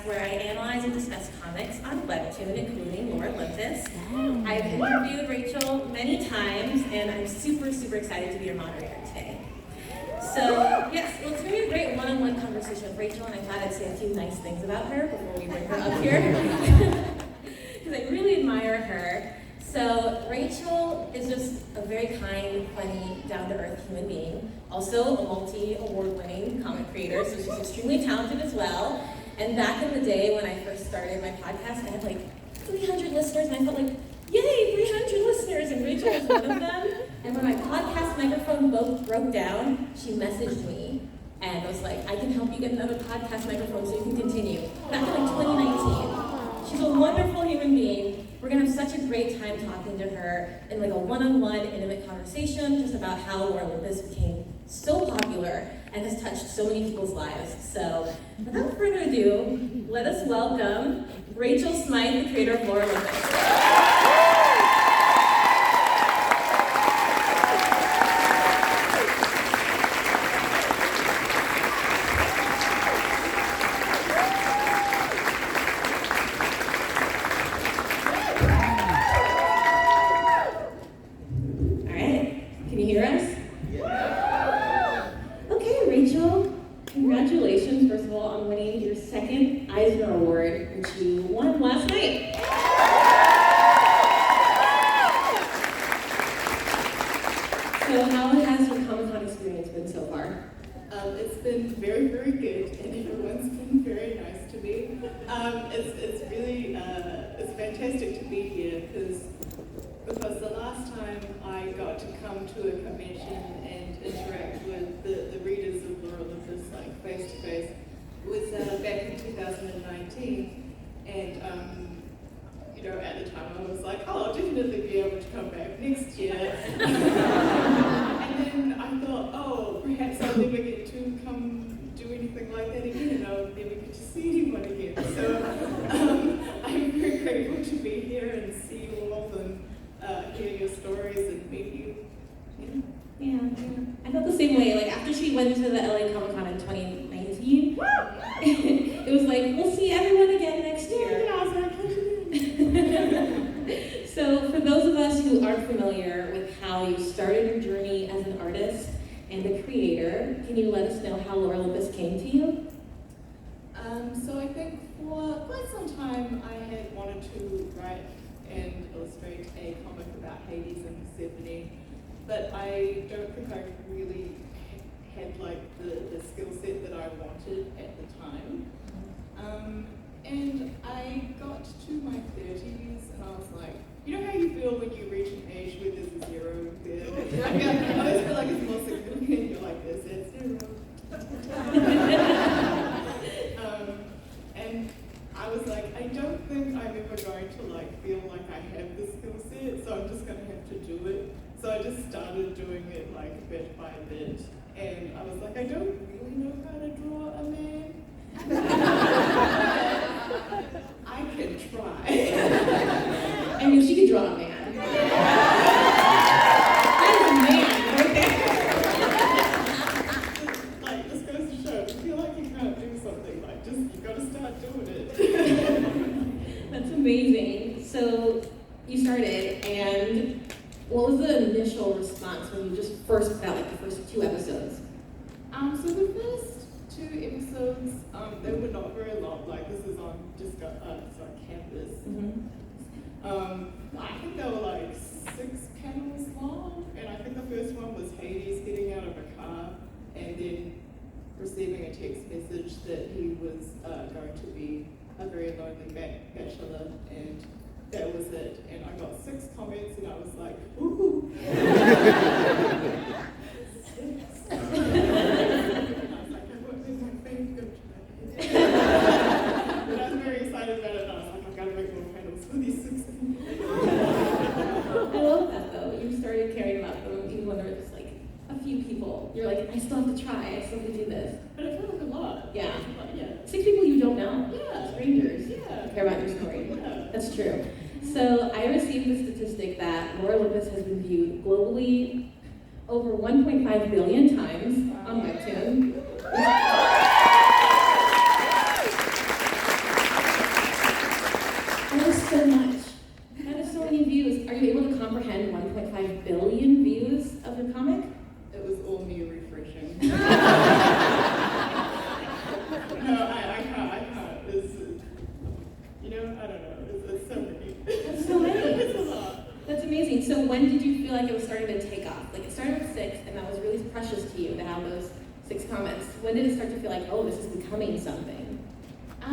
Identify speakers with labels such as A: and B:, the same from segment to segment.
A: Where I analyze and discuss comics on Webtoon, including Olympus. I've interviewed Rachel many times, and I'm super excited to be your moderator today. So, yes, well, it's going to be a great one-on-one conversation with Rachel, and I thought I'd say a few nice things about her before we bring her up here, because I really admire her. So, Rachel is just a very kind, funny, down-to-earth human being, also a multi-award-winning comic creator, so she's extremely talented as well. And back in the day when I first started my podcast, I had like 300 listeners, and I felt like, yay, 300 listeners, and Rachel was one of them. And when my podcast microphone broke down, she messaged me and was like, I can help you get another podcast microphone so you can continue. Back in like 2019. She's a wonderful human being. We're gonna have such a great time talking to her in like a one-on-one intimate conversation just about how Olympus became so popular and has touched so many people's lives. So without further ado, let us welcome Rachel Smythe, the creator of Olympus.
B: Because the last time I got to come to a convention and interact with the readers of Olympus, like face to face, was back in 2019. And at the time I was like, oh, I'll definitely be able to come back next year. And then I thought, oh, perhaps I'll never get to come do anything like that again, and I'll never get to see anyone again. So I'm very grateful to be here and see you all and hear your stories and meet you.
A: Yeah. I felt the same way. Like after she went to the LA Comic Con in 2019, it was like, we'll see everyone again next year.
B: Yeah, I was like,
A: so for those of us who aren't familiar with how you started your journey as an artist and a creator, can you let us know how Olympus came to you?
B: So I think for quite some time I had wanted to write and illustrate a comic about Hades and Persephone, but I don't think I really had like the skill set that I wanted at the time. And I got to my 30s and I was like, you know how you feel when you reach an age where there's a zero there? I always feel like it's more significant. You're like, there's that zero. And I was like, I don't think I'm ever going to like feel like I have the skill set, so I'm just going to have to do it. So I just started doing it like bit by bit, and I was like, I don't really know how to draw a man. I can try.
A: I mean, she could draw a man. That is a man right there.
B: Like, this goes to show, if you feel like you can't do something, like, just
A: amazing. So you started, and what was the initial response when you just first put out like the first 2 episodes?
B: So the first 2 episodes, they were not very long. Like this is on just on campus. I think they were like 6 panels long, and I think the first one was Hades getting out of a car and then receiving a text message that he was going to be a very lonely bachelor, and that was it. And I got 6 comments, and I was like, ooh. 6. And I was like, I won't make my face go tonight. But I was very excited about it, and I was like, I've got to make more panels for these 6 people.
A: I love that though. You started caring about them even when there were just like a few people. You're like, I still have to try, I still have to do this.
B: But it felt like a lot.
A: Yeah.
B: Yeah.
A: 6 people you don't know.
B: Yeah.
A: Strangers.
B: Yeah.
A: Care about your story.
B: Yeah.
A: That's true. So I received the statistic that Laura Olympus has been viewed globally over 1.5 billion times on Webtoon. That is so much. That is so many views. Are you able to comprehend 1.5 billion views of your comic?
B: It was all me refreshing. No, I can't. It's, I don't know. It's so many.
A: That's so many.
B: It's a lot.
A: That's amazing. So when did you feel like it was starting to take off? Like it started with 6, and that was really precious to you to have those 6 comments. When did it start to feel like, oh, this is becoming something?
B: I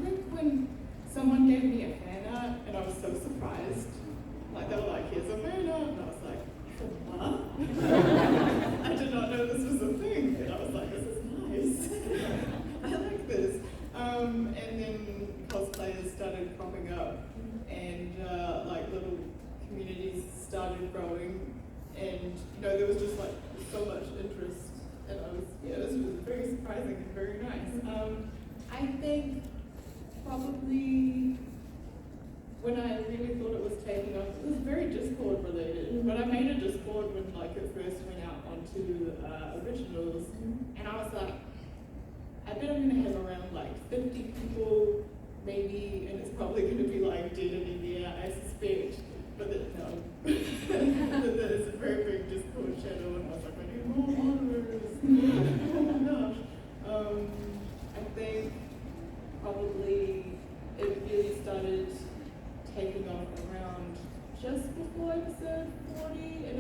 B: think when someone gave me a fan art, and I was so surprised. Like they were like, "Here's a fan art," and I was like, "What?" I did not know this was a thing, and I was like, "This is nice. I like this." And then cosplayers started cropping up, and like little communities started growing, and there was just like so much interest, and this was very surprising and very nice. I think probably when I really thought it was taking off, it was very Discord related. But I made a Discord when like it first went out onto originals, and I was like, I bet I'm gonna have around like 50 people maybe, and it's probably gonna be like dead in a year, I suspect. But no, there's a very big Discord channel, and I was like, I need more followers. Oh my gosh. I think probably it really started taking off around just before episode 40, and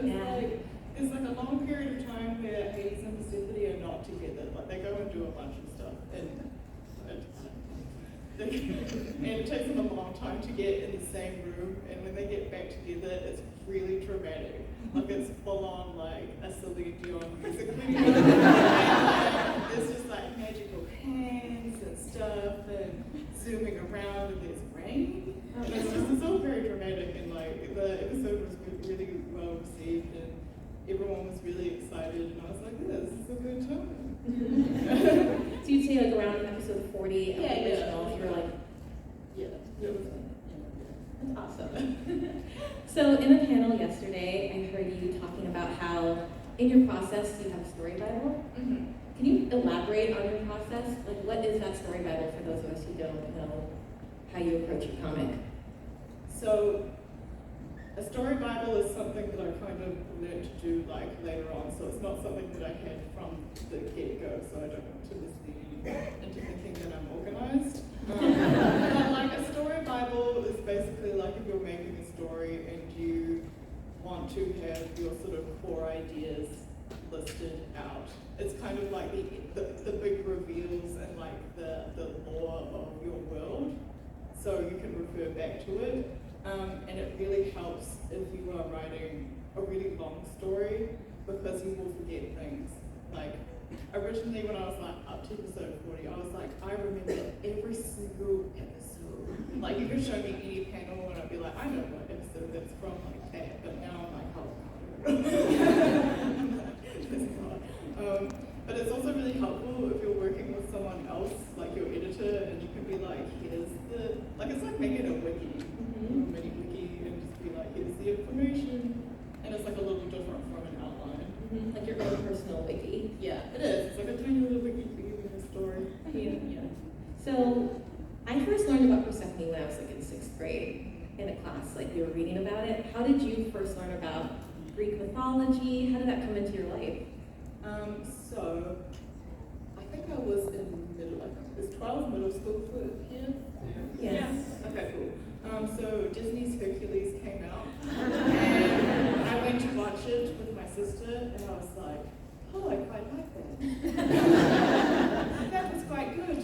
B: it's like a long period of time where Hades and Persephone are not together. Like they go and do a bunch of stuff, and it takes them a long time to get in the same room, and when they get back together, it's really dramatic. Like it's full on like a Celine Dion music video. And it's just like magical hands and stuff, and zooming around, and there's rain. And it's all very dramatic, and like the episode was really well received, and everyone was really excited, and I was like, yeah, this is a good time.
A: So you'd say like around episode 40 of the original, you were like, that's awesome. So in the panel yesterday, I heard you talking about how in your process you have a story Bible. Can you elaborate on your process? Like what is that story Bible for those of us who don't know how you approach your comic?
B: So a story Bible is something that I kind of learned to do like later on, so it's not something that I had from the get-go, so I don't want to mislead you into thinking that I'm organized. But like a story Bible is basically like if you're making a story and you want to have your sort of core ideas listed out. It's kind of like the big reveals and like the lore of your world, so you can refer back to it. And it really helps if you are writing a really long story because you will forget things. Like originally when I was like up to episode 40, I was like, I remember every single episode. Like you could show me any panel and I'd be like, I know what episode that's from like that, but now I'm like, oh God. But it's also really helpful if you're working with someone else, like your editor, and you can be like, here's it's like making a wiki. Mini wiki, and just be like, here's the information, and it's like a little different from an outline.
A: Like your own personal wiki.
B: Yeah, it is. It's like a tiny little wiki for giving a story.
A: Yeah. So I first learned about Persephone when I was like in 6th grade in a class, like we were reading about it. How did you first learn about Greek mythology? How did that come into your life?
B: So, I think I was in is 12 middle school for here?
A: Yes.
B: Okay, cool. So Disney's Hercules came out, and I went to watch it with my sister, and I was like, oh, I quite like that. That was quite good.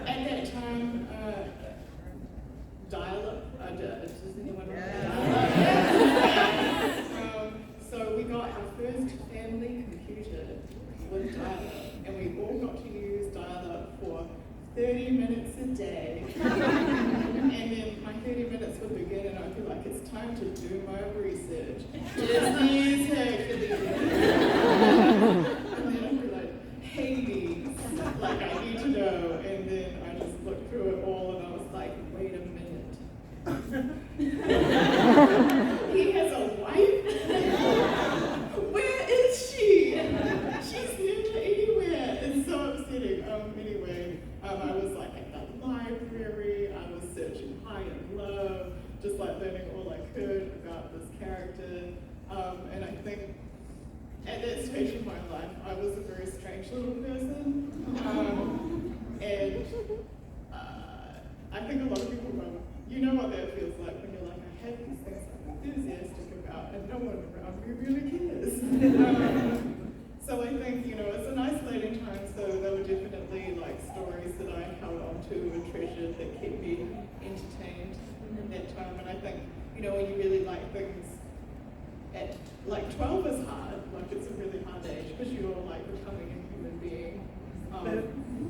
B: At that time, dial-up, does anyone remember dial-up? So we got our first family computer with dial-up, and we all got to use dial-up for 30 minutes a day. And then my 30 minutes would begin, and I'd be like, it's time to do my research. Disney's Hercules. And then I'd be like, Hades, like I need to know. And then I just looked through it all, and I was like, wait a minute. He has a wife? Where is she? She's never anywhere. It's so upsetting. Anyway, I was like at the library, I was searching high and low, just like learning all I could about this character. And I think at that stage of my life, I was a very strange little person. And I think a lot of people know, you know what that feels like when you're like, I have these things I'm enthusiastic about, and no one around me really cares. So I think, it's an isolating time, so there were definitely like stories that I held on to and treasured that kept me entertained in that time. And I think, when you really like things, at like 12 is hard, like it's a really hard age because you're like becoming a human being.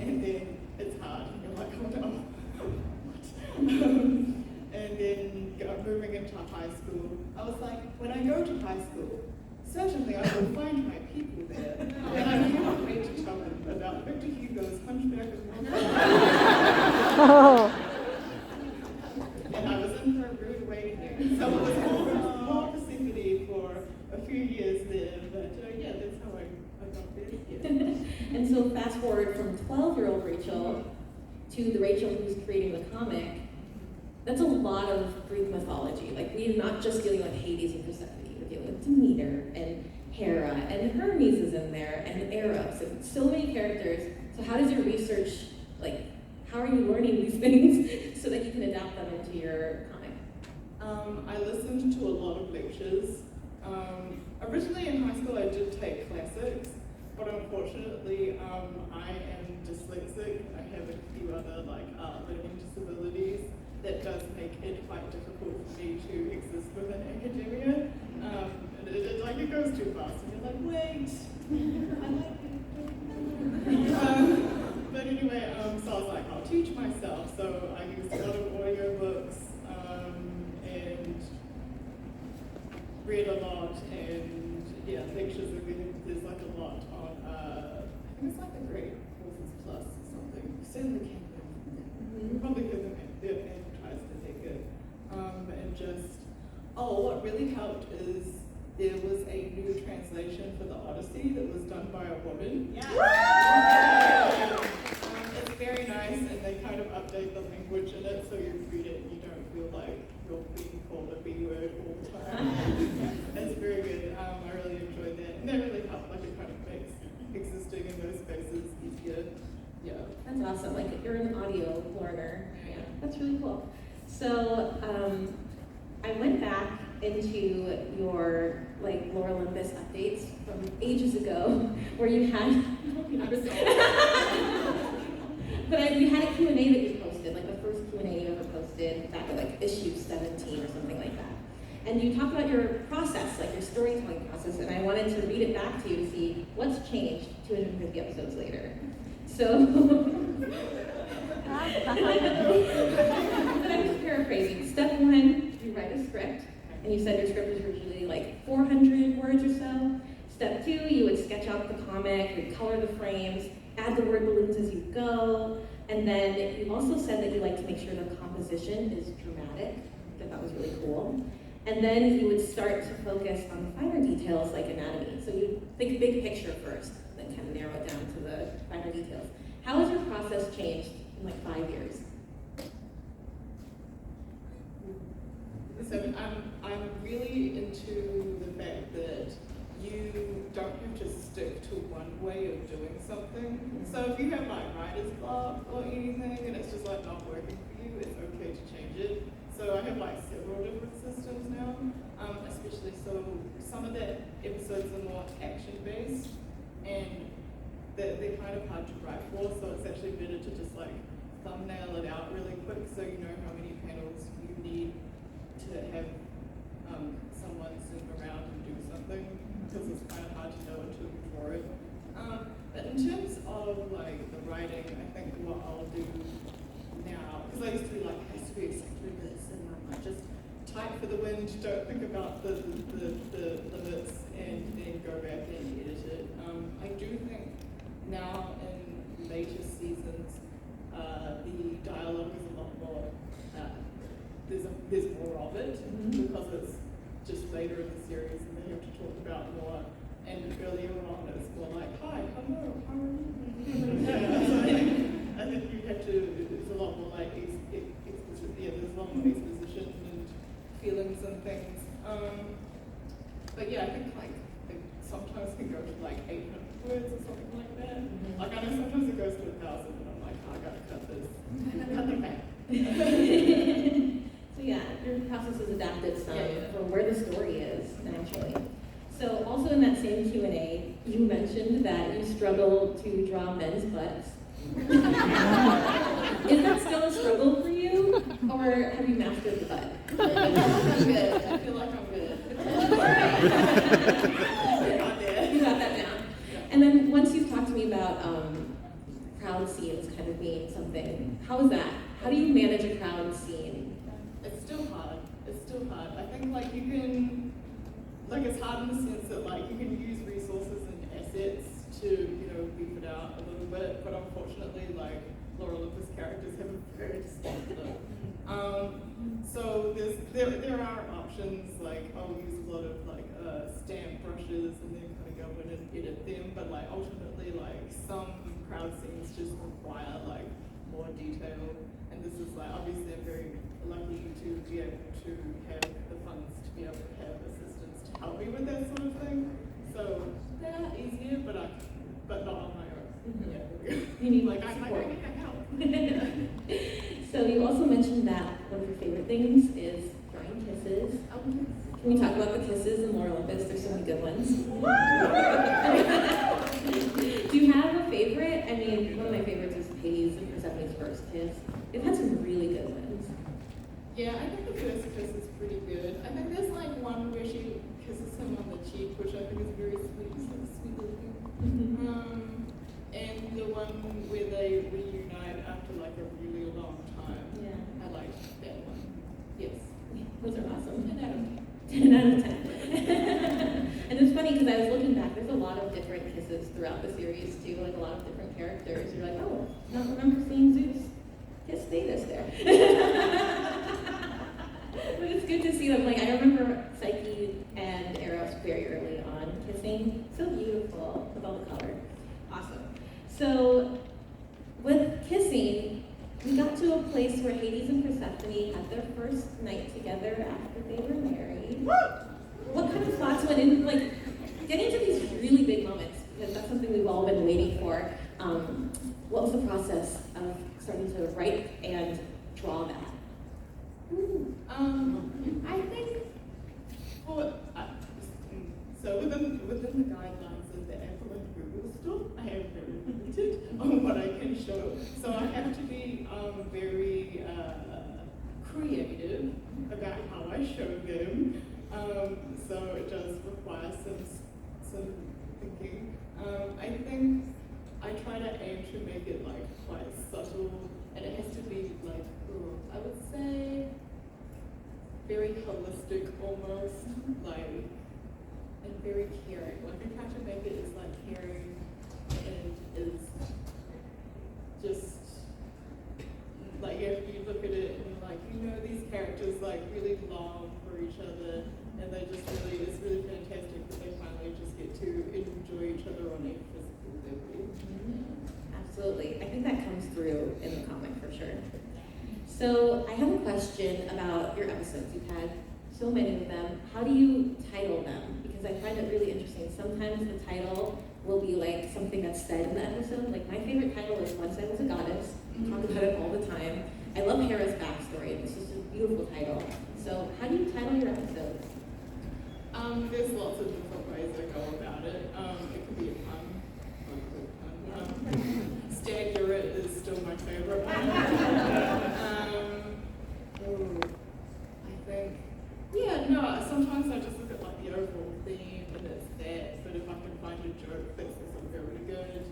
B: And then it's hard, and you're like, oh no, what? And then moving into high school, I was like, when I go to high school, certainly I will find my people there. And I cannot wait to tell them about Victor Hugo's Hunchback of Notre Dame. And I was in for a rude awakening. So it was more Persephone for a few years there, but yeah, that's how I got there. Yeah.
A: And so fast forward from 12-year-old Rachel to the Rachel who's creating the comic, that's a lot of Greek mythology. Like, we're not just dealing with Hades and Persephone, we're dealing with Demeter and Hera, and Hermes is in there, and Eros, and so many characters. So how does your research, how are you learning these things so that you can adapt them into your comic?
B: I listened to a lot of lectures. Originally in high school I did take classics, but unfortunately I am dyslexic. I have a few other learning disabilities that does make it quite difficult for me to exist within academia. It goes too fast, and you're like, wait, I like it. But anyway, so I was like, I'll teach myself. So I used a lot of audiobooks and read a lot, and yeah, lectures are really, there's like a lot on, I think it's like the Great Courses Plus or something. Certainly can be. Probably because they're advertised that they're good. And just, what really helped is there was a new translation for the Odyssey that was done by a woman. Yeah. It's very nice, and they kind of update the language in it, so you read it and you don't feel like you're being called a B word all the time. It's very good. I really enjoyed that, and that really helped. It kind of makes existing in those spaces easier. Yeah.
A: That's awesome. You're an audio learner. Yeah, that's really cool. So I went back into your Lore Olympus updates from ages ago, where you had but you had a Q&A that you posted, the first Q&A you ever posted back at issue 17 or something like that. And you talked about your process, your storytelling process, and I wanted to read it back to you to see what's changed 250 episodes later. So, I'm just paraphrasing. Step 1, you write a script, and you said your script is usually 400 words or so. Step 2, you would sketch out the comic, you'd color the frames, add the word balloons as you go, and then you also said that you like to make sure the composition is dramatic, which I thought was really cool. And then you would start to focus on the finer details like anatomy. So you think big picture first, then kind of narrow it down to the finer details. How has your process changed in like 5 years?
B: So I'm really into the fact that you don't have to stick to one way of doing something. So if you have like writer's block or anything and it's just like not working for you, it's okay to change it. So I have like several different systems now, especially so some of the episodes are more action-based and they're kind of hard to write for, so it's actually better to just like thumbnail it out really quick so you know how many panels you need to have someone sit around and do something, because it's kind of hard to know until you draw it. But in terms of like the writing, I think what I'll do now, because I used to be like, has to be exactly this, and I'm like, just type for the wind, don't think about the limits, and then go back and edit it. I do think now in later seasons, the dialogue is a lot more, there's more of it, because it's just later in the series and they have to talk about more, and earlier on it's more like, hi, hello, how are you? I think you have to, it's a lot more like, there's a lot more exposition and feelings and things. But yeah, I think like, it sometimes can go to like 800 words or something like that. Like I know sometimes it goes to 1,000 and I'm like, oh, I gotta cut this, cut them back.
A: So yeah, your process is adapted some from where the story is, naturally. So also in that same Q&A, you mentioned that you struggle to draw men's butts. Is that still a struggle for you, or have you mastered the butt?
B: I'm good. I feel like I'm good.
A: You got that down. And then once you've talked to me about crowd scenes kind of being something, how is that? How do you manage a crowd scene?
B: It's still hard. It's still hard. I think like you can, like it's hard in the sense that like you can use resources and assets to, you know, beef it out a little bit, but unfortunately like Olympus characters have a very distinct look. So there are options, like I'll use a lot of like stamp brushes and then kind of go in and edit them, but like ultimately like some crowd scenes just require like more detail, and this is like obviously I'm very lucky to be able to have the funds to be able to have assistants to help me with that sort of thing. So they're easier, but not on my own. Yeah.
A: You need
B: like I
A: support.
B: need that help.
A: So you also mentioned that one of your favorite things is drawing kisses. Can we talk about the kisses in Olympus? There's so many good ones. Do you have a favorite? I mean, one of my favorites is Paige's and Persephone's first kiss. They've had some really good ones.
B: Yeah, I think the first kiss is pretty good. I think there's like one where she kisses him on the cheek, which I think is very sweet. It's like sweet looking. And the one where they reunite after like a really long time.
A: Yeah.
B: I liked that one. Yes.
A: Those are awesome.
B: 10 out of 10.
A: 10 out of 10. And it's funny because I was looking back, there's a lot of different kisses throughout the series too, like a lot of different characters. You're like, oh, I don't remember seeing Zeus kiss Thetis there. But it's good to see them. Like I remember Psyche and Eros very early on kissing. So beautiful with all the color. Awesome. So with kissing, we got to a place where Hades and Persephone had their first night together after they were married. What kind of thoughts went in, like, getting to these really big moments, because that's something we've all been waiting for. What was the process of starting to write and draw that?
B: I think so within the guidelines of the Apple and Google store, I am very limited on what I can show. So I have to be very creative about how I show them. So it does require some thinking. I think I try to aim to make it like quite subtle, and it has to be like, I would say, very holistic almost, like, and very caring. Like I try to make it as like caring and is just like if you look at it and like, you know, these characters like really long for each other, and they just really, it's really fantastic that they finally just get to enjoy each other on a physical level.
A: Absolutely. I think that comes through in the comic So I have a question about your episodes. You've had so many of them. How do you title them? Because I find it really interesting. Sometimes the title will be like something that's said in the episode. Like my favorite title is Once I Was a Goddess. I talk about it all the time. I love Hera's backstory. This is a beautiful title. So how do you title your episodes?
B: There's lots of different ways I go about it. It could be a pun. Stagger it is still my favorite one. I think, yeah, no, sometimes I just look at like the overall theme and it's that, but if I can find a joke that's also very good.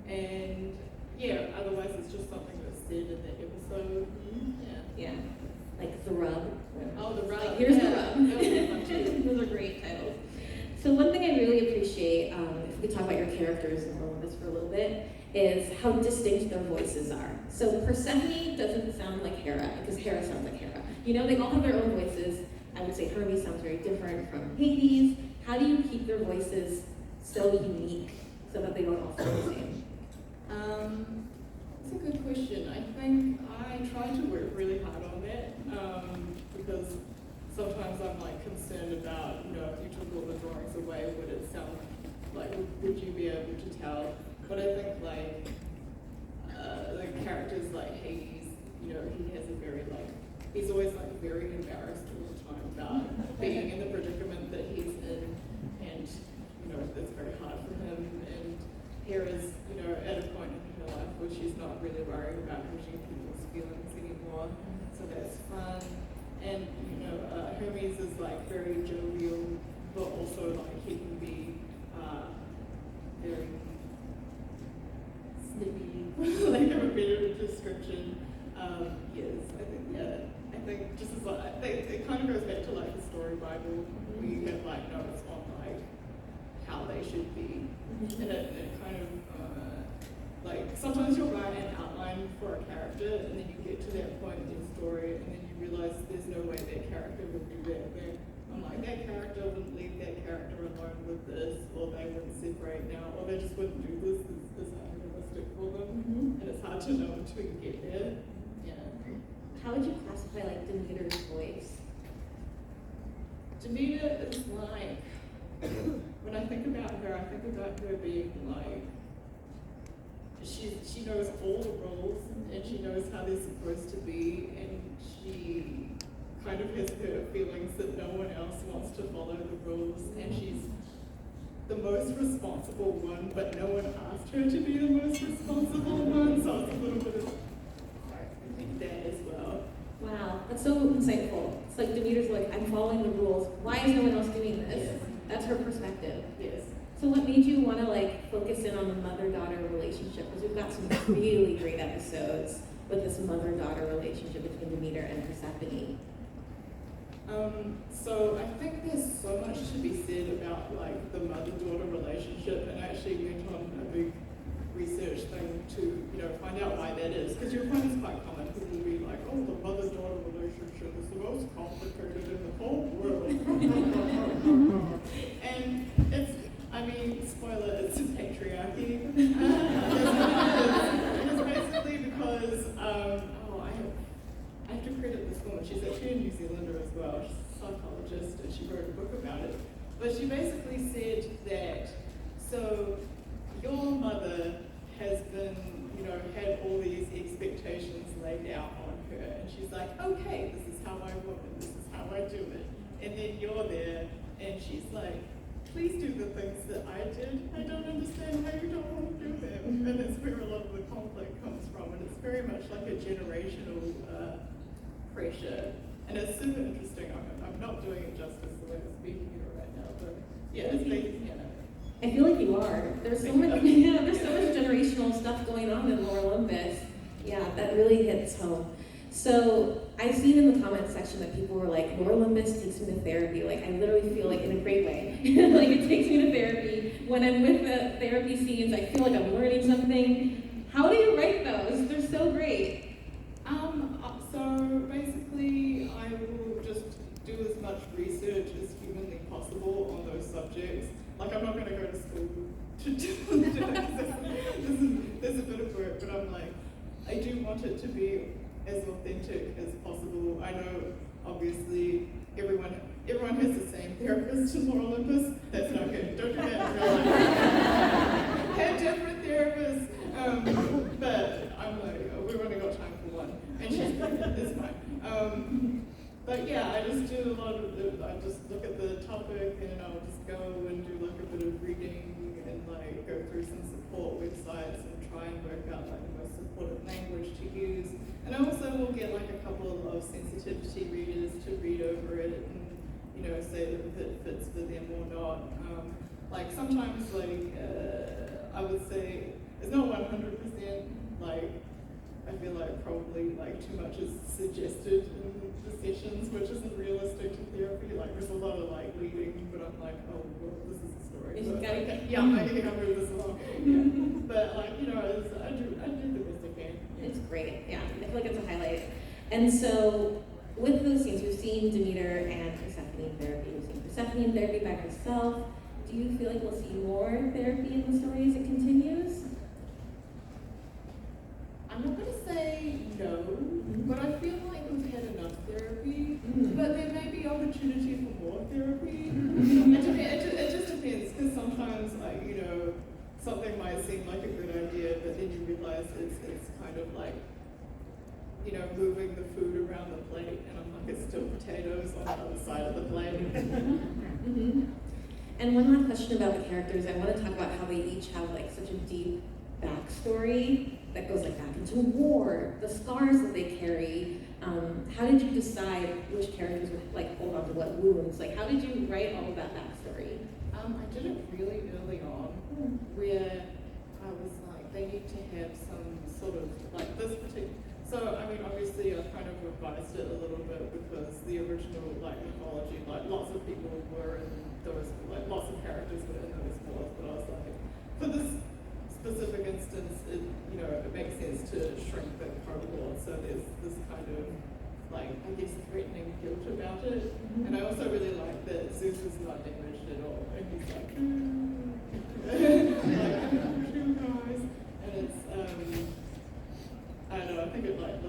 B: And yeah, otherwise it's just something that's said in the episode.
A: Yeah. Like The Rub.
B: Oh, The Rub.
A: Like, here's
B: yeah.
A: The Rub. Those are great titles. So one thing I really appreciate, if we talk about your characters in Olympus for a little bit, is how distinct their voices are. So Persephone doesn't sound like Hera, because Hera sounds like Hera. You know, they all have their own voices. I would say Hermes sounds very different from Hades. How do you keep their voices so unique so that they don't all sound the same?
B: That's a good question. I think I try to work really hard on that because sometimes I'm like concerned about, you know, if you took all the drawings away, would it sound like, would you be able to tell? But I think like the characters like Hades, you know, he has a very like, he's always like very embarrassed all the time about being in the predicament that he's in, and you know, it's very hard for him. And Hera's, you know, at a point in her life where she's not really worried about hurting people's feelings anymore, so that's fun. And you know, Hermes is like very jovial, but also like he can be very snippy, like a better description. Yes, I think just as like, I think it kind of goes back to like the story Bible, where you have like notes on like how they should be, and it kind of like sometimes you'll write an outline for a character, and then you get to that point in the story, and then you realize there's no way that character would do that thing. I'm like, that character wouldn't leave that character alone with this, or they wouldn't separate now, or they just wouldn't do this. It's unrealistic for them, and it's hard to know until you get there. Yeah.
A: How would you classify like Demeter's voice?
B: Demeter is like, when I think about her being like, she knows all the rules and she knows how they're supposed to be, and she kind of has her feelings that no one else wants to follow the rules, and she's the most responsible one, but no one asked her to be the most responsible one, so it's a little bit of that as well.
A: Wow, that's so insightful. It's like Demeter's like, I'm following the rules. Why is no one else doing this?
B: Yes.
A: That's her perspective.
B: Yes.
A: So what made you want to like focus in on the mother-daughter relationship? Because we've got some really great episodes with this mother-daughter relationship between Demeter and Persephone.
B: So I think there's so much to be said about like the mother-daughter relationship, and I actually went on a big research thing to, you know, find out why that is, because you'll find it's quite common. People will be like, oh, the mother-daughter relationship is the most complicated in the whole world. And it's, I mean, spoiler, it's a patriarchy. It's basically because, I have to credit this woman. She's actually a New Zealander as well. She's a psychologist, and she wrote a book about it. But she basically said that, so your mother has been, you know, had all these expectations laid out on her, and she's like, okay, this is how I work, and this is how I do it. And then you're there, and she's like, please do the things that I did. I don't understand why you don't want to do them. And it's where a lot of the conflict comes from, and it's very much like a generational pressure. And it's super interesting. I'm not doing it justice the way I'm speaking here right now, but yeah, it's making, you know.
A: I feel like you are. There's so much, yeah, there's so much generational stuff going on in Lore Olympus. Yeah, that really hits home. So I've seen in the comment section that people were like, Lore Olympus takes me to therapy. Like I literally feel like in a great way. Like it takes me to therapy. When I'm with the therapy scenes, I feel like I'm learning something. How do you write those? They're so great.
B: So basically, I will just do as much research as humanly possible on those subjects. Like I'm not going to go to school to do this. There's a bit of work, but I'm like, I do want it to be as authentic as possible. I know, obviously, everyone has the same therapist in Olympus. That's not good. Don't do that in real life. Have different therapists. But I'm like, oh, we've only got time for one. And she's pregnant, it's fine. But yeah, I just do a lot of I just look at the topic and I'll just go and do like a bit of reading and like go through some support websites and try and work out like the most supportive language to use. And I also will get like a couple of sensitivity readers to read over it and, you know, say that if it fits for them or not. Like sometimes like, I would say it's not 100%, like I feel like probably like too much is suggested in the sessions, which isn't realistic to therapy. Like there's a lot of like leading, but I'm like, oh, well, this is the story. So, yeah, I can move this along. Yeah. But like, you know, I do the best I can.
A: It's great, yeah. I feel like it's a highlight. And so with those scenes, we've seen Demeter and Persephone in therapy. We've seen Persephone in therapy by herself. Do you feel like we'll see more therapy in the story as it continues?
B: I'm not going to say no, but I feel like we've had enough therapy, but there may be opportunity for more therapy. It just depends, because sometimes, like, you know, something might seem like a good idea, but then you realize it's kind of like, you know, moving the food around the plate, and I'm like, it's still potatoes on the other side of the plate.
A: And one last question about the characters. I want to talk about how they each have like such a deep backstory that goes like back into war, the scars that they carry. How did you decide which characters would like hold on to what wounds? Like, how did you write all of that backstory?
B: I did it really early on, where I was like, they need to have some sort of like this particular. So I mean, obviously, I kind of revised it a little bit because the original like mythology, like lots of people were in those, like lots of characters were in those wars, but I was like, for this specific instance, it, you know, it makes sense to shrink the cohort, so there's this kind of, like, I guess threatening guilt about it. And I also really like that Zeus is not damaged at all, and he's like, like, guys, and it's, I don't know, I think it like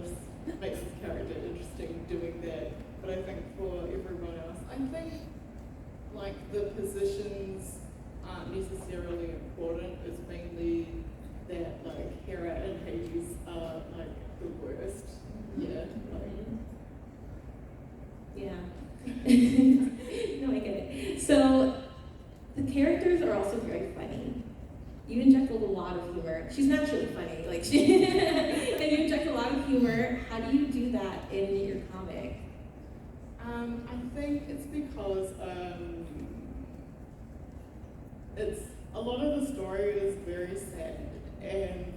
B: makes his character interesting doing that, but I think for everyone else, I think, like, the positions aren't necessarily important. It's mainly that like Hera and Hades are like the worst. Yeah.
A: Yeah. No, I get it. So the characters are also very funny. You inject a lot of humor. She's naturally funny, like and you inject a lot of humor. How do you do that in your comic?
B: I think it's because it's a lot of the story is very sad, and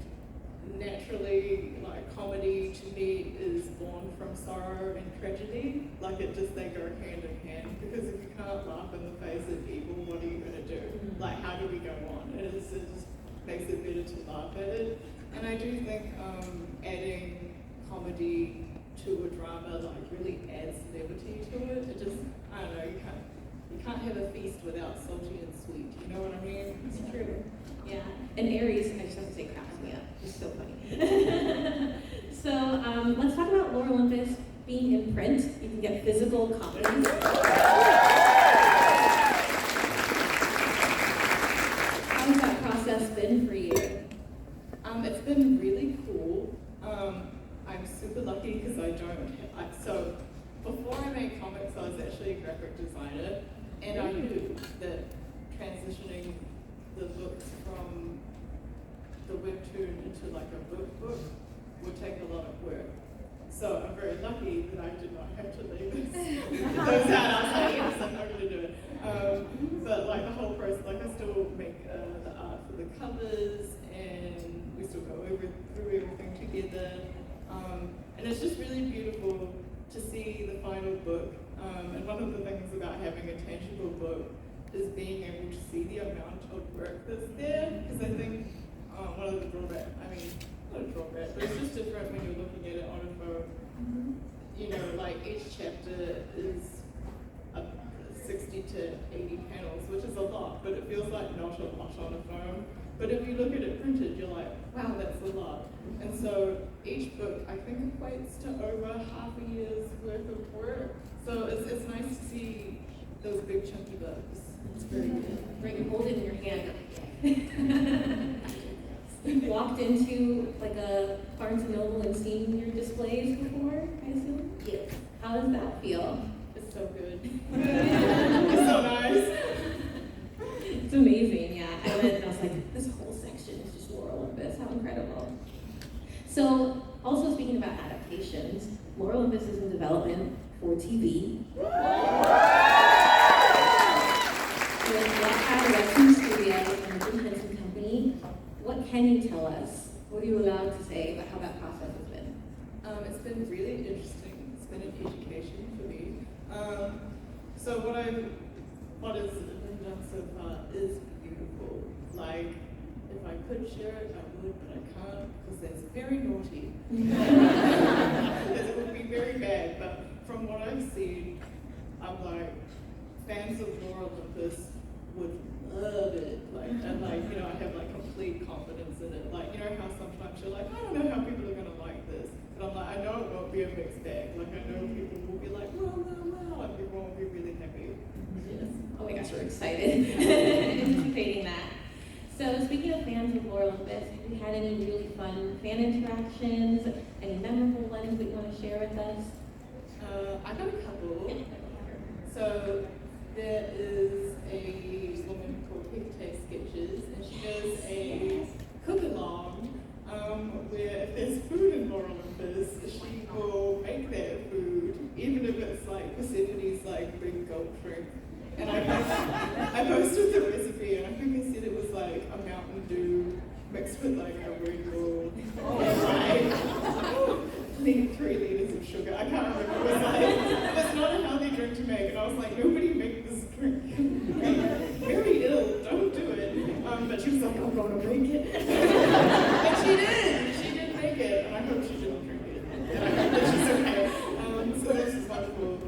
B: naturally, like, comedy to me is born from sorrow and tragedy. Like, they go hand in hand, because if you can't laugh in the face of evil, what are you going to do? Like, how do we go on? It just makes it better to laugh at it. And I do think adding comedy to a drama, like, really adds levity to it. It just, I don't know, you can't have a feast without salty and sweet, you know what I mean?
A: It's true. Yeah. And Aries, I just have to say, cracks me up. It's so funny. So let's talk about Lore Olympus being in print. You can get physical copies. How has that process been for you?
B: It's been really cool. I'm super lucky because so before I made comics, I was actually a graphic designer, and I knew that transitioning the books from the webtoon into like a book would take a lot of work. So I'm very lucky that I did not have to leave those out. I was like, yes, I'm not going to do it. But like the whole process, like I still make the art for the covers, and we still go through everything together. And it's just really beautiful to see the final book. And one of the things about having a tangible book is being able to see the amount of work that's there. Because I think one of the drawbacks, I mean, not a drawback, but it's just different when you're looking at it on a phone. You know, like each chapter is 60 to 80 panels, which is a lot, but it feels like not a lot on a phone. But if you look at it printed, you're like, wow, that's a lot. And so each book I think equates to over half a year's worth of work. So it's nice to see those big chunky books. It's very good.
A: Right, you hold it in your hand. You've walked into like a Barnes & Noble and seen your displays before, I assume?
B: Yes.
A: How does that feel?
B: It's so good. It's so nice.
A: It's amazing, yeah. I went and I was like, this whole section is just Laura Olympus. How incredible. So, also speaking about adaptations, Laura Olympus is in development for TV. With Blackhat Western Studios and the Jim Henson Company. What can you tell us? What are you allowed to say about how that process has been?
B: It's been really interesting. It's been an education for me. So what has been done so far is beautiful. Like, if I could share it, I would, but I can't because it's very naughty. It would be very bad, but from what I've seen, I'm like, fans of Laura Olympus would love it. Like, and like, you know, I have like complete confidence in it. Like, you know how sometimes you're like, I don't know how people are gonna like this. But I'm like, I know it won't be a mixed bag. Like, I know people will be like, well, and people won't be really happy.
A: Yes. Oh my gosh, we're excited. Anticipating that. So speaking of fans of Laura Olympus, have you had any really fun fan interactions? Any memorable ones that you want to share with us?
B: I got a couple. So there is a woman called Pink Sketches, and she does a cook-along where if there's food in Laura Olympus, she will make that food, even if it's like Persephone's like big gold shrimp. And I posted the recipe, and I think I said it was like a Mountain Dew mixed with like a Red Bull. Like 3 liters of sugar. I can't remember. It was like, it's not a healthy drink to make. And I was like, nobody make this drink. Very ill. Don't do it. But she was like, I'm going to make it. And she did. She did make it. And I hope she didn't drink it. And I hope that she's okay. So this is wonderful.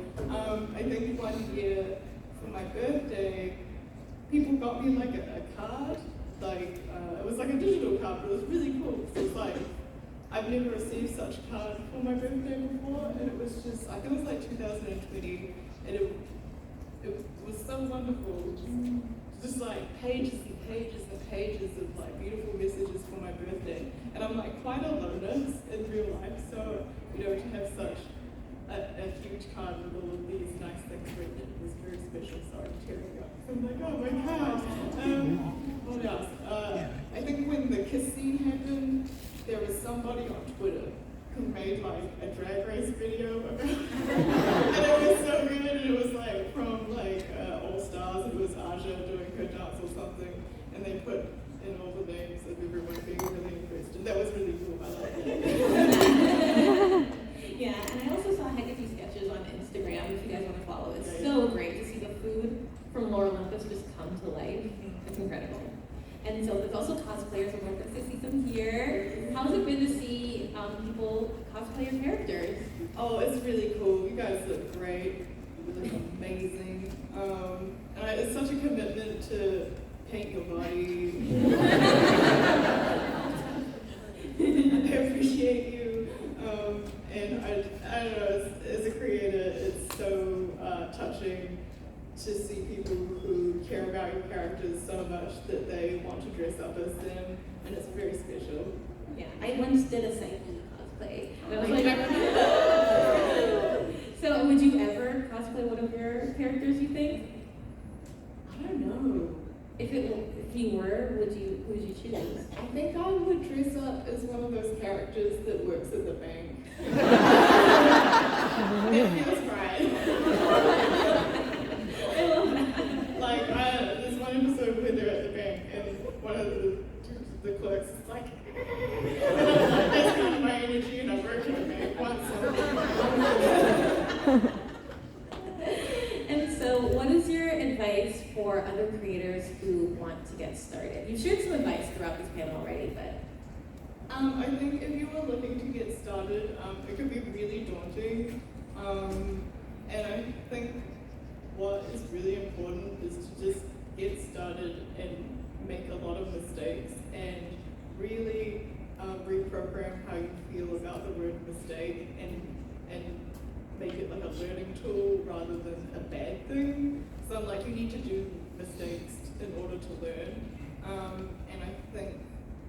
B: I think one year for my birthday, people got me like a card. Like, it was like a digital card, but it was really cool. So it was like, I've never received such a card for my birthday before, and it was just, I think it was like 2020, and it was so wonderful. Just like pages and pages and pages of like beautiful messages for my birthday. And I'm like quite a loner in real life, so, you know, to have such a huge card with all of these nice things written, it was very special. Sorry, I'm tearing up. I'm like, oh my God. What else? I think when the kiss scene happened, there was somebody on Twitter who made like a drag race video about it. And it was so good, and it was like from like All Stars, it was Aja doing her dance or something, and they put in all the names of everyone being really impressed, and that was really cool. I liked it.
A: Yeah, and I also saw Hecate sketches on Instagram if you guys want to follow. It's so great to see the food from Laura Olympus just come to life. It's incredible. And so there's also cosplayers in Olympus. I see some here. How's it been to see people cosplay your characters?
B: Oh, it's really cool. You guys look great. You look amazing. And it's such a commitment to paint your body. I appreciate you. And I don't know, as a creator, it's so touching to see people who care about your characters so much that they want to dress up as them, and it's very special.
A: Yeah, I once did a Psyche cosplay. And I was like, so would you ever cosplay one of your characters, you think?
B: I don't know.
A: If you were, who would you choose?
B: I think I would dress up as one of those characters that works at the bank. It feels right.
A: I love that.
B: Like, there's one episode where they're at the bank, and one of the clerks is like, and I'm like, that's kind of my energy, and I work in the bank once.
A: And so, what is your advice for other creators who want to get started? You've shared some advice throughout this panel already, but...
B: I think if you are looking to get started, it could be really daunting. And I think what is really important is to just get started and make a lot of mistakes and really reprogram how you feel about out the word mistake and make it like a learning tool rather than a bad thing. So I'm like, you need to do mistakes in order to learn. And I think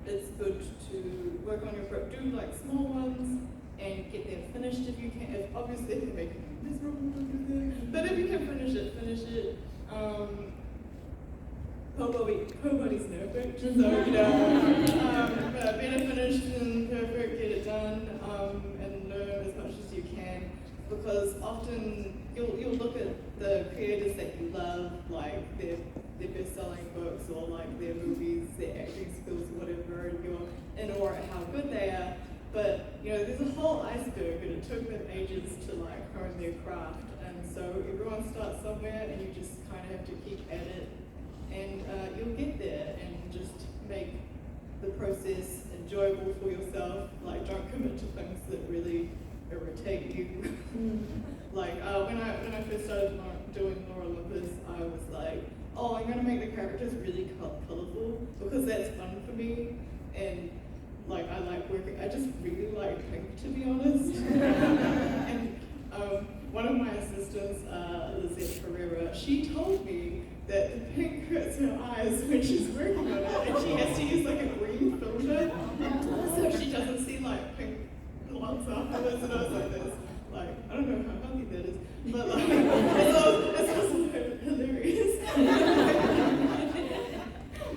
B: it's good to work on your prep, do like small ones and get them finished if you can. Obviously, if they're making you miserable, don't do that. But if you can finish it, finish it. Nobody's perfect, so better finished than perfect, get it done, and learn as much as you can, because often you'll look at the creators that you love, like their best-selling books or like their movies, their acting skills, whatever, and you're in awe at how good they are. But there's a whole iceberg, and it took them ages to like hone their craft, and so everyone starts somewhere, and you just kind of have to keep at it. And you'll get there, and just make the process enjoyable for yourself. Like, don't commit to things that really irritate you. Like when I first started doing Laura Olympus, I was like, oh, I'm gonna make the characters really colorful because that's fun for me. And like I like working. I just really like pink, to be honest. And one of my assistants, Lizette Pereira, she told me that the pink hurts her eyes when she's working on it, and she has to use like a green filter, so she doesn't see like pink lots afterwards. And I was like, this, like, I don't know how healthy that is, but like, it's also hilarious.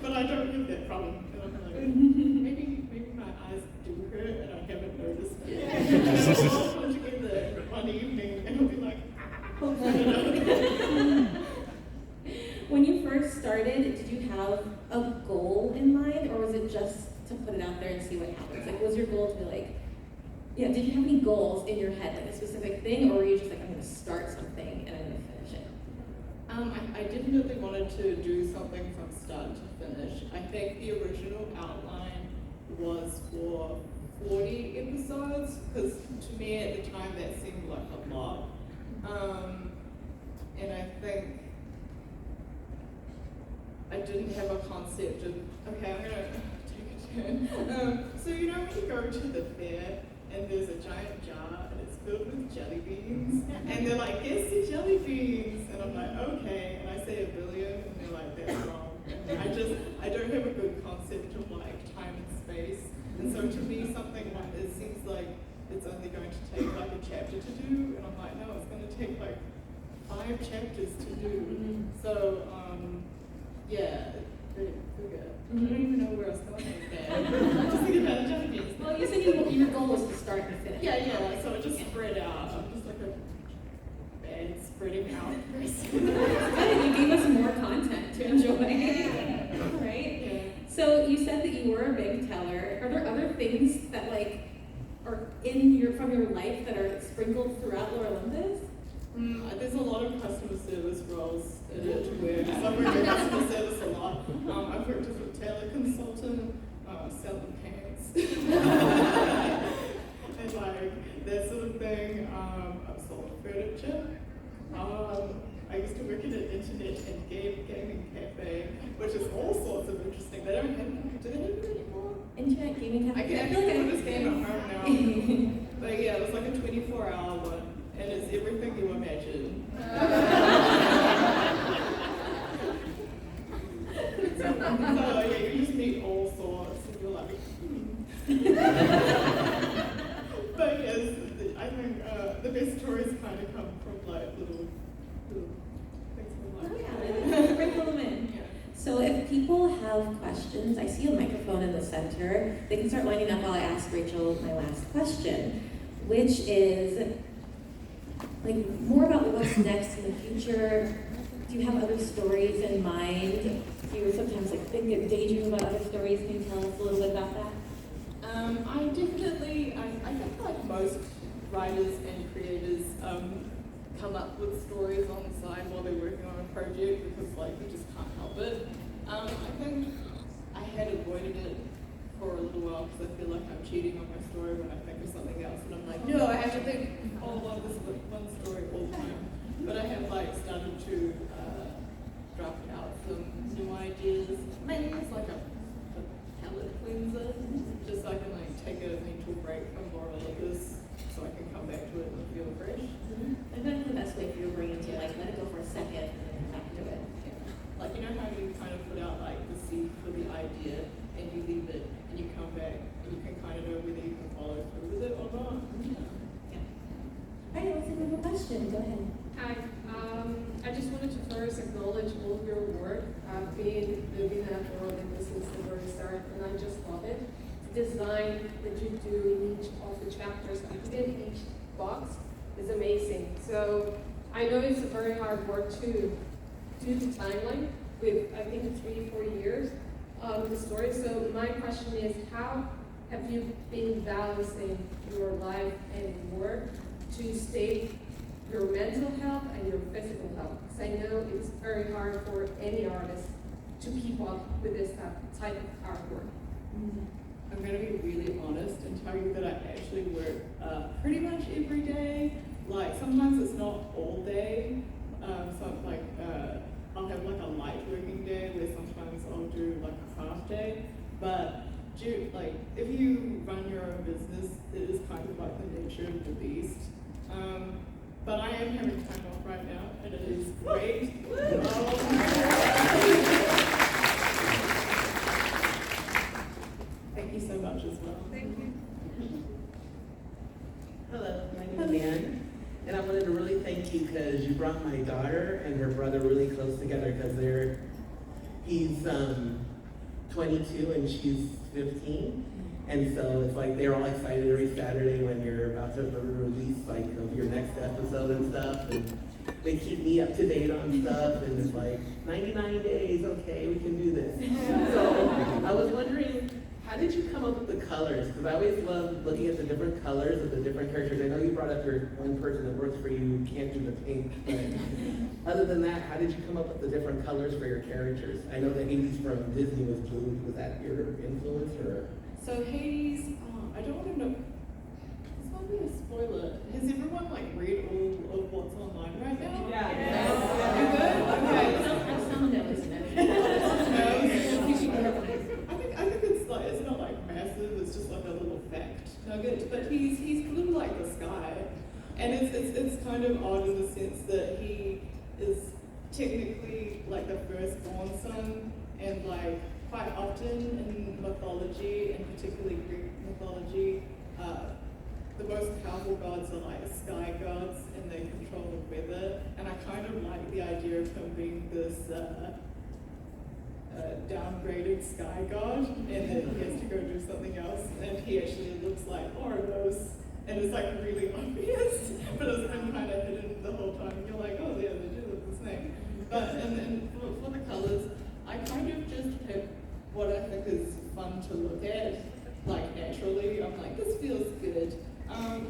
B: But I don't have that problem, and I'm like, maybe my eyes do hurt, and I haven't noticed it. I'll put it together one evening, and I'll be like,
A: When you first started, did you have a goal in mind, or was it just to put it out there and see what happens? Like, was your goal to be like, did you have any goals in your head, like a specific thing, or were you just like, I'm going to start something and I'm going to finish it?
B: I definitely wanted to do something from start to finish. I think the original outline was for 40 episodes, because to me at the time that seemed like a lot. And I think I didn't have a concept of, okay, I'm gonna take a turn. So when you go to the fair and there's a giant jar and it's filled with jelly beans, and they're like, guess the jelly beans, and I'm like, okay, and I say 1 billion, and they're like, that's wrong. And I don't have a good concept of like time and space, and so to me something like it seems like it's only going to take like a chapter to do, and I'm like, no, it's going to take like 5 chapters to do. So yeah, pretty good. I don't even know where I was going with that. I'm just thinking about the jelly beans.
A: Well, you said your goal was to start and finish.
B: Yeah, so it just spread out. I'm just like a bad spreading out person.
A: You gave us more content to enjoy. Right?
B: Yeah.
A: So you said that you were a big teller. Are there other things that like are from your life that are sprinkled throughout Laura Olympus?
B: There's a lot of customer service roles in it where I've worked in customer service a lot. I've worked as a tailor consultant, selling pants, and like that sort of thing. I've sold furniture. I used to work in an internet and gaming cafe, which is all sorts of interesting. They don't have, do they have it anymore?
A: Internet gaming cafe?
B: I feel like I just game at home now. But yeah, it was like a 24-hour one. And it's everything you imagine. So yeah, you just meet all sorts, and you're like, But yes, I think the best stories kind of come from like little things from life.
A: Yeah, sprinkle them in.
B: Yeah.
A: So if people have questions, I see a microphone in the center. They can start lining up while I ask Rachel my last question, which is, like, more about what's next in the future. Do you have other stories in mind? Do you sometimes like think and daydream about other stories? Can you tell us a little bit about that?
B: I definitely, I think like most writers and creators come up with stories on the side while they're working on a project because like you just can't help it. I think I had avoided it for a little while because I feel like I'm cheating on my story when I think of something else and I'm like, no, I have to think all of this one story all the time. But I have like started to draft out some new ideas. Maybe it's like a palette cleanser, just so I can like take a mental break from Laura Olympus
C: within each box is amazing. So I know it's a very hard work to do the timeline with, I think, 3-4 years of the story. So my question is, how have you been balancing your life and work to stay your mental health and your physical health? Because I know it's very hard for any artist to keep up with this type of artwork.
B: I'm going to be really honest and tell you that I actually work pretty much every day. Like, sometimes it's not all day. So like, I'll have like a light working day where sometimes I'll do like a half day. But if you run your own business, it is kind of like the nature of the beast. But I am having time off right now, and it is great. Thank you so much as well.
C: Thank you.
D: Hello, my name is Ann, and I wanted to really thank you because you brought my daughter and her brother really close together because he's 22 and she's 15, and so it's like they're all excited every Saturday when you're about to release like of your next episode and stuff, and they keep me up to date on stuff, and it's like 99 days, okay, we can do this. So I was wondering, how did you come up with the colors? Because I always love looking at the different colors of the different characters. I know you brought up your one person that works for you who can't do the pink, but other than that, how did you come up with the different colors for your characters? I know that Hades from Disney was blue. Was that your influence, or?
B: So Hades, I don't want to know. This might be a spoiler. Has everyone like read all of what's online right now?
A: Yeah.
B: You good? Okay.
A: Some of it was
B: I think it's not like massive. It's just like a little fact nugget. But he's blue like the sky, and it's kind of odd in the sense that he is technically like the firstborn son, and like quite often in mythology, and particularly Greek mythology, the most powerful gods are like sky gods, and they control the weather. And I kind of like the idea of him being this downgraded sky god, and then he has to go do something else, and he actually looks like Olympus, and it's like really obvious, but it's been kind of hidden the whole time. You're like, oh yeah, they do look the same. But and for the colors, I kind of just pick what I think is fun to look at, like naturally. I'm like, this feels good.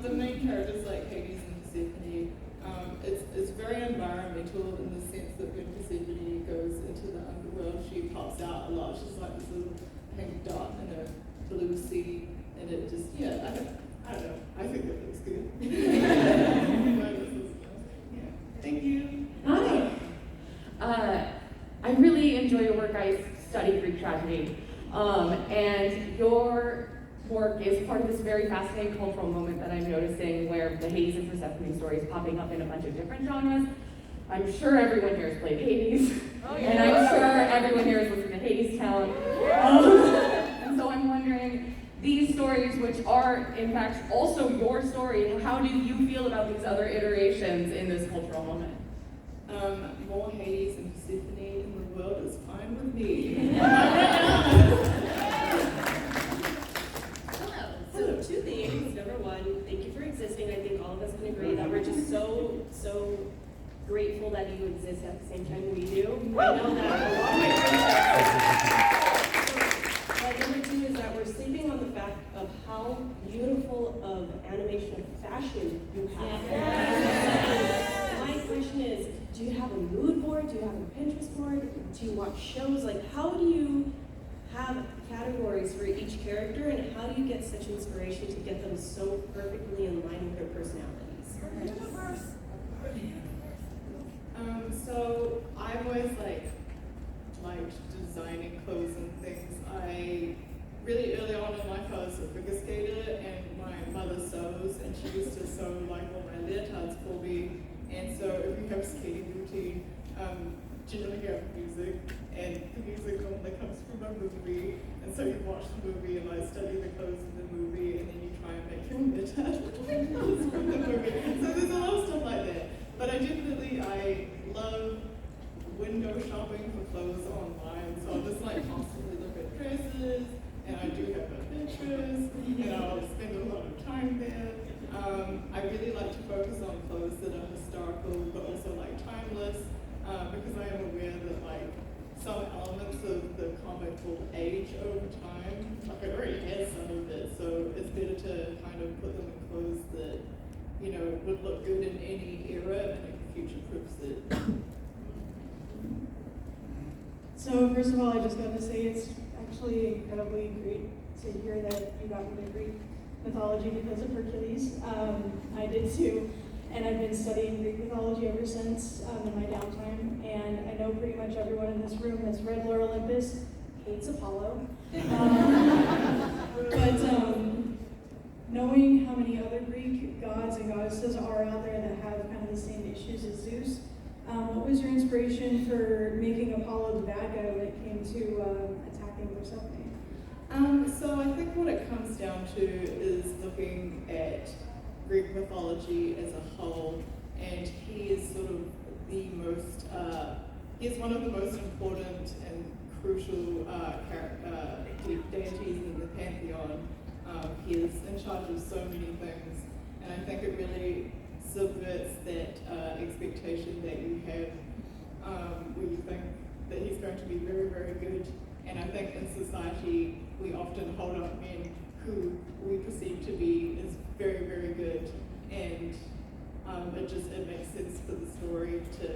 B: The main characters like Hades and Persephone, it's very environmental in the sense that when Persephone goes into the underworld, she pops out a lot. She's like this little pink dot in a blue sea, and it just, yeah, I don't know. I think it looks good. Yeah. Thank you.
E: Hi. I really enjoy your work. I study Greek tragedy, and your work is part of this very fascinating cultural moment that I'm noticing where the Hades and Persephone story is popping up in a bunch of different genres. I'm sure everyone here has played Hades, and I'm sure everyone here has listened to Hades Town. And so I'm wondering, these stories, which are in fact also your story, how do you feel about these other iterations in this cultural moment?
B: More Hades and Persephone in the world is fine with me.
A: Hello. So two things. Number one, thank you for existing. I think all of us can agree that we're just so grateful that you exist at the same time we do. I know that a lot of my friends but number two is that we're sleeping on the fact of how beautiful of animation and fashion you have. My question is, do you have a mood board? Do you have a Pinterest board? Do you watch shows? Like, how do you have categories for each character, and how do you get such inspiration to get them so perfectly in line with their personalities?
B: So I've always liked designing clothes and things. I really early on in life I was a figure skater, and my mother sews, and she used to sew like all my leotards for me. And so if you have a skating routine, generally you have music, and the music normally comes from a movie, and so you watch the movie and I study the clothes in the movie, and then you try and make your leotard like clothes from the movie. So there's a lot of stuff like that. But I love window shopping for clothes online, so I'll just constantly look at dresses, and I do have a Pinterest, and I'll spend a lot of time there. I really like to focus on clothes that are historical, but also like timeless, because I am aware that like some elements of the comic will age over time. Like it already has some of it, so it's better to kind of put them in clothes that, you know, would look good in any era and it future-proofs it.
F: So first of all, I just got to say it's actually incredibly great to hear that you got into Greek mythology because of Hercules. I did too, and I've been studying Greek mythology ever since in my downtime, and I know pretty much everyone in this room that's read Lore Olympus hates Apollo. But knowing how many other Greek gods and goddesses are out there that have kind of the same issues as Zeus, what was your inspiration for making Apollo the bad guy when it came to attacking Persephone?
B: So I think what it comes down to is looking at Greek mythology as a whole, and he is sort of the most, he is one of the most important and crucial deities in the pantheon. He is in charge of so many things, and I think it really subverts that expectation that you have where you think that he's going to be very, very good. And I think in society, we often hold up men who we perceive to be as very, very good. And it makes sense for the story to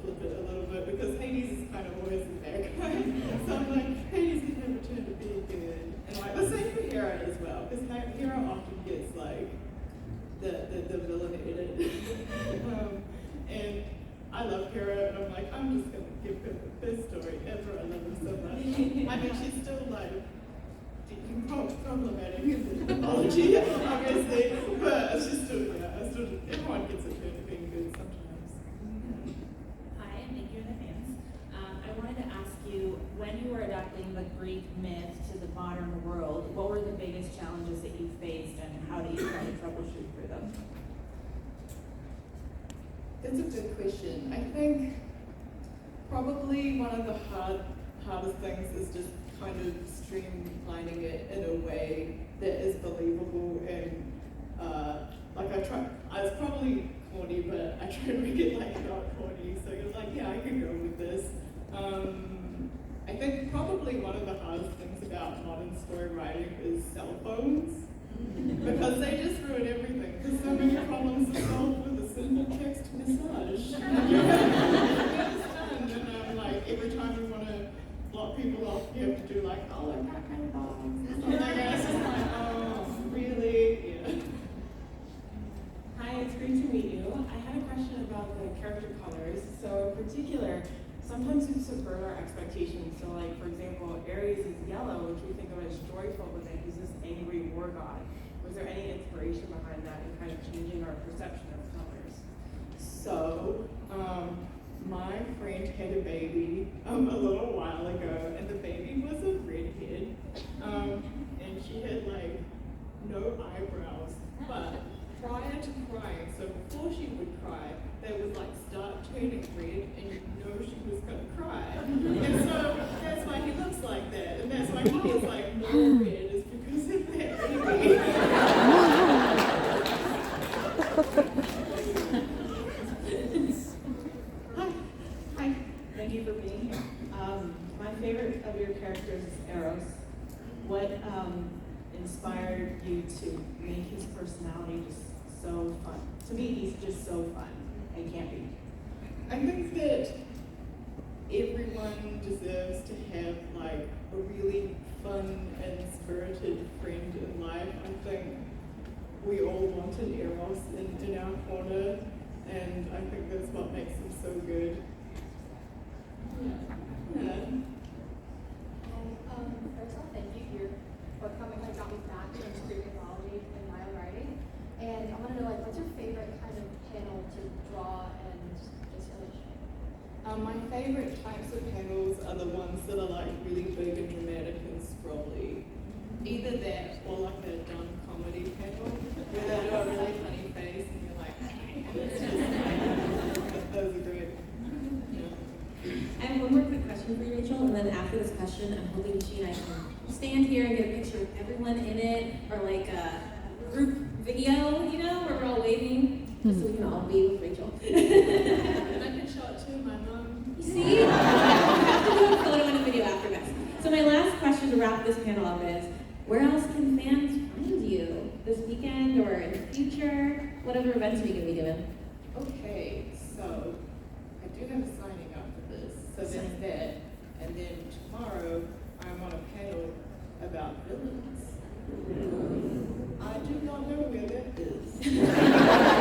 B: flip it a little bit, because Hades is kind of always the bad guy. So I'm like, Hades can never turn to be good. And like the same for Hera as well, because Hera often gets like the villain edit. And I love Hera, and I'm like, I'm just gonna give her the best story ever. I love her so much. I mean, she's still like problematic in the mythology, obviously, but she's still, everyone gets a turn of being good sometimes.
G: Hi, and thank you in advance. I wanted to ask you, when you were adapting the Greek myth to the modern world, what were the biggest challenges that you faced, and how do you try to troubleshoot through them?
B: That's a good question. I think probably one of the hardest things is just kind of streamlining it in a way that is believable, and like I was probably corny, but I tried to make it like not corny, so it was like, yeah, I could go with this. I think probably one of the hardest things about modern story writing is cell phones, because they just ruin everything, because so many problems are solved with a simple text message. And I'm like, every time we want to block people off, you have to do like, oh, I got my box, and stuff like that. It's just like, oh, really? Yeah.
H: Hi, it's great to meet you. I had a question about the character colors. So in particular, sometimes we subvert our expectations. So like, for example, Ares is yellow, which we think of as joyful, but then he's this angry war god. Was there any inspiration behind that in kind of changing our perception of colors?
B: So, my friend had a baby a little while ago, and the baby was a redhead, and she had like no eyebrows, but prior to crying, so before she would cry, they would like start turning red, and you know she was gonna cry. And so that's why he looks like that, and that's why he is like more red, is because of that baby.
I: Hi, thank you for being here. My favorite of your characters is Eros. What inspired you to make his personality just so fun? To me, he's just so fun and campy.
B: I think that everyone deserves to have like a really fun and spirited friend in life. I think we all wanted Eros in our corner, and I think that's what makes him so good. Yeah.
J: First off, thank you for coming and got me back into Greek mythology and my own writing. And I want to know, like, what's your favorite kind of panel to draw and just illustrate?
B: My favorite types of panels are the ones that are like really big and dramatic and scrolly. Either that or like a dumb comedy panel where they do a really funny face and you're like, it's just, those are great.
A: I have one more quick question for you, Rachel, and then after this question, I'm hoping she and I can stand here and get a picture of everyone in it, or like a group video, you know, where we're all just so we can all be with Rachel.
B: And I can show it to my mom.
A: You see? I have to do a photo and a video after this. So my last question to wrap this panel up is, where else can fans find you this weekend or in the future? What other events are you going to be doing?
B: Okay, so I do have a signing after this, so there's that. And then tomorrow, I'm on a panel about villains. I do not know where that is.